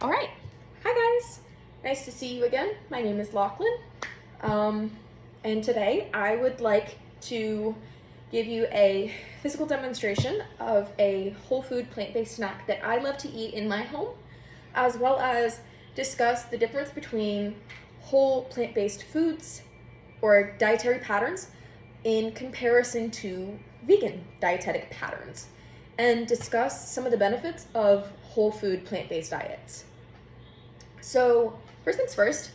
All right. Hi, guys. Nice to see you again. My name is Lachlan. And today I would like to give you a physical demonstration of a whole food plant-based snack that I love to eat in my home, as well as discuss the difference between whole plant-based foods or dietary patterns in comparison to vegan dietetic patterns, and discuss some of the benefits of whole food plant-based diets. So first things first,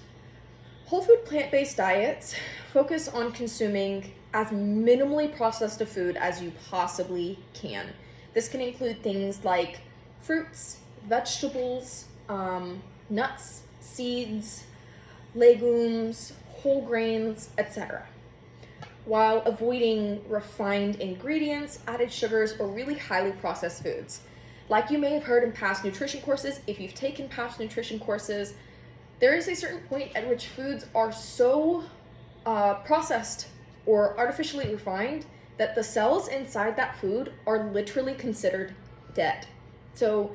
whole food plant-based diets focus on consuming as minimally processed a food as you possibly can. This can include things like fruits, vegetables, nuts, seeds, legumes, whole grains, etc., while avoiding refined ingredients, added sugars, or really highly processed foods. Like you may have heard in past nutrition courses, if you've taken past nutrition courses, there is a certain point at which foods are so processed or artificially refined that the cells inside that food are literally considered dead. So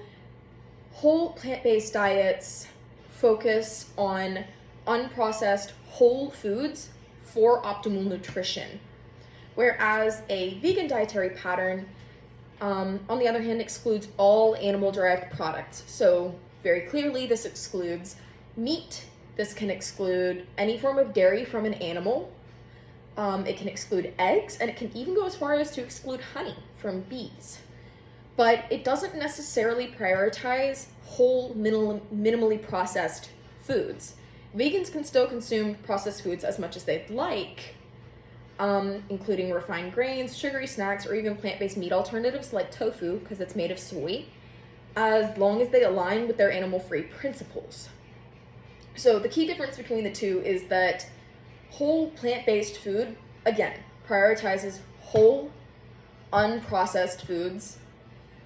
whole plant-based diets focus on unprocessed whole foods for optimal nutrition, whereas a vegan dietary pattern, on the other hand, excludes all animal-derived products. So very clearly, this excludes meat. This can exclude any form of dairy from an animal. It can exclude eggs, and it can even go as far as to exclude honey from bees. But it doesn't necessarily prioritize whole, minimally processed foods. Vegans can still consume processed foods as much as they'd like, including refined grains, sugary snacks, or even plant-based meat alternatives like tofu, because it's made of soy, as long as they align with their animal-free principles. So the key difference between the two is that whole plant-based food, again, prioritizes whole, unprocessed foods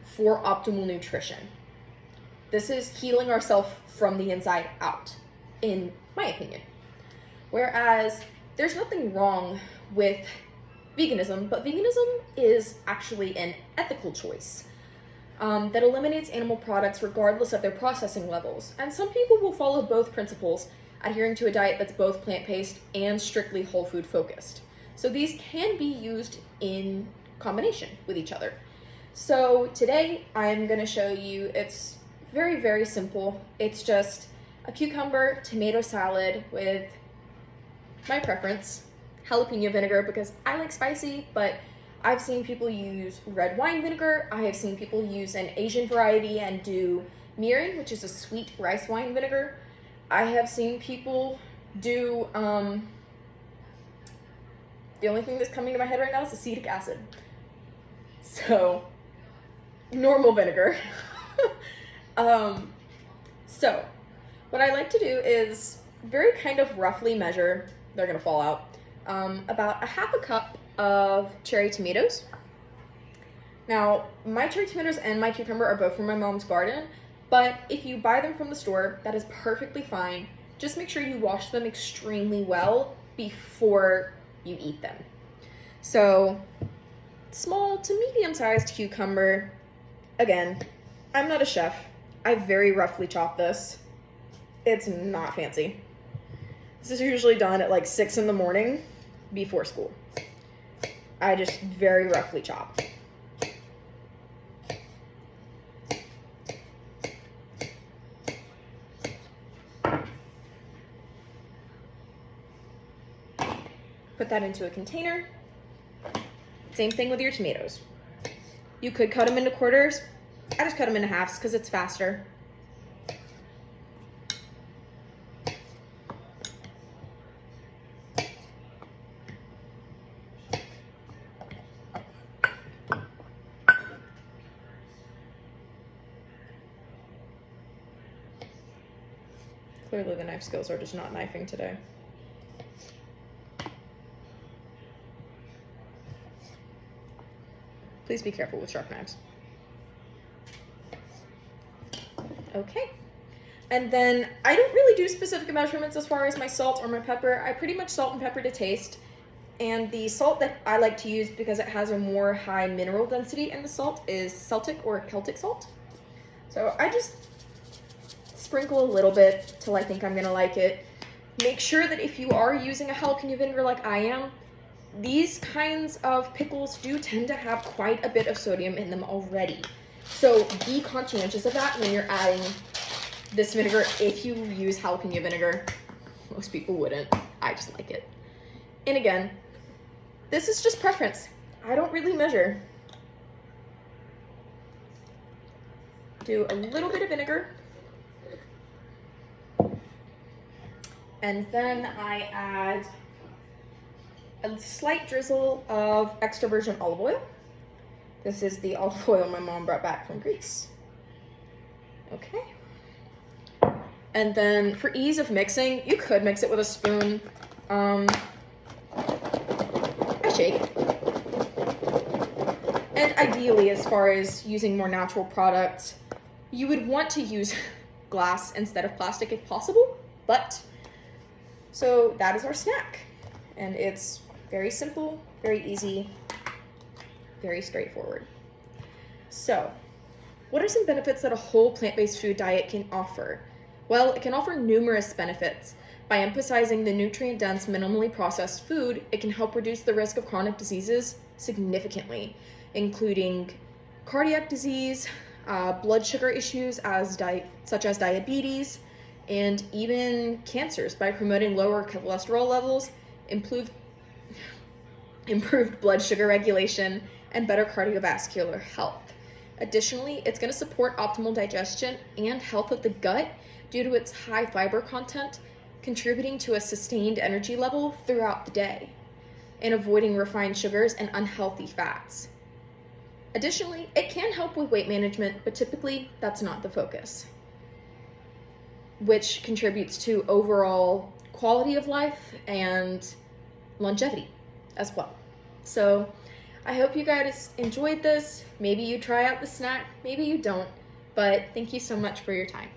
for optimal nutrition. This is healing ourselves from the inside out, in my opinion. Whereas there's nothing wrong with veganism, but veganism is actually an ethical choice that eliminates animal products regardless of their processing levels. And some people will follow both principles, adhering to a diet that's both plant-based and strictly whole food focused. So these can be used in combination with each other. So today I'm going to show you, it's very, very simple. It's just a cucumber tomato salad with my preference, jalapeno vinegar, because I like spicy, but I've seen people use red wine vinegar. I have seen people use an Asian variety and do mirin, which is a sweet rice wine vinegar. I have seen people do, the only thing that's coming to my head right now is acetic acid. So, normal vinegar. So, what I like to do is very kind of roughly measure, they're gonna fall out, about a half a cup of cherry tomatoes. Now, my cherry tomatoes and my cucumber are both from my mom's garden, but if you buy them from the store, that is perfectly fine. Just make sure you wash them extremely well before you eat them. So, small to medium-sized cucumber. Again, I'm not a chef. I very roughly chop this. It's not fancy. This is usually done at like 6 in the morning before school. I just very roughly chop. Put that into a container. Same thing with your tomatoes. You could cut them into quarters. I just cut them into halves because it's faster. Clearly the knife skills are just not knifing today. Please be careful with sharp knives. Okay. And then I don't really do specific measurements as far as my salt or my pepper. I pretty much salt and pepper to taste. And the salt that I like to use because it has a more high mineral density in the salt is Celtic or Celtic salt. So I just sprinkle a little bit till I think I'm gonna like it. Make sure that if you are using a jalapeno vinegar like I am, these kinds of pickles do tend to have quite a bit of sodium in them already. So be conscientious of that when you're adding this vinegar. If you use jalapeno vinegar, most people wouldn't. I just like it. And again, this is just preference. I don't really measure. Do a little bit of vinegar. And then I add a slight drizzle of extra virgin olive oil. This is the olive oil my mom brought back from Greece. Okay. And then for ease of mixing, you could mix it with a spoon. I shake. And ideally, as far as using more natural products, you would want to use glass instead of plastic if possible, but so that is our snack. And it's very simple, very easy, very straightforward. So, what are some benefits that a whole plant-based food diet can offer? Well, it can offer numerous benefits. By emphasizing the nutrient-dense, minimally processed food, it can help reduce the risk of chronic diseases significantly, including cardiac disease, blood sugar issues such as diabetes, and even cancers by promoting lower cholesterol levels, improved blood sugar regulation, and better cardiovascular health. Additionally, it's going to support optimal digestion and health of the gut due to its high fiber content, contributing to a sustained energy level throughout the day, and avoiding refined sugars and unhealthy fats. Additionally, it can help with weight management, but typically that's not the focus, which contributes to overall quality of life and longevity as well. So I hope you guys enjoyed this. Maybe you try out the snack, maybe you don't, but thank you so much for your time.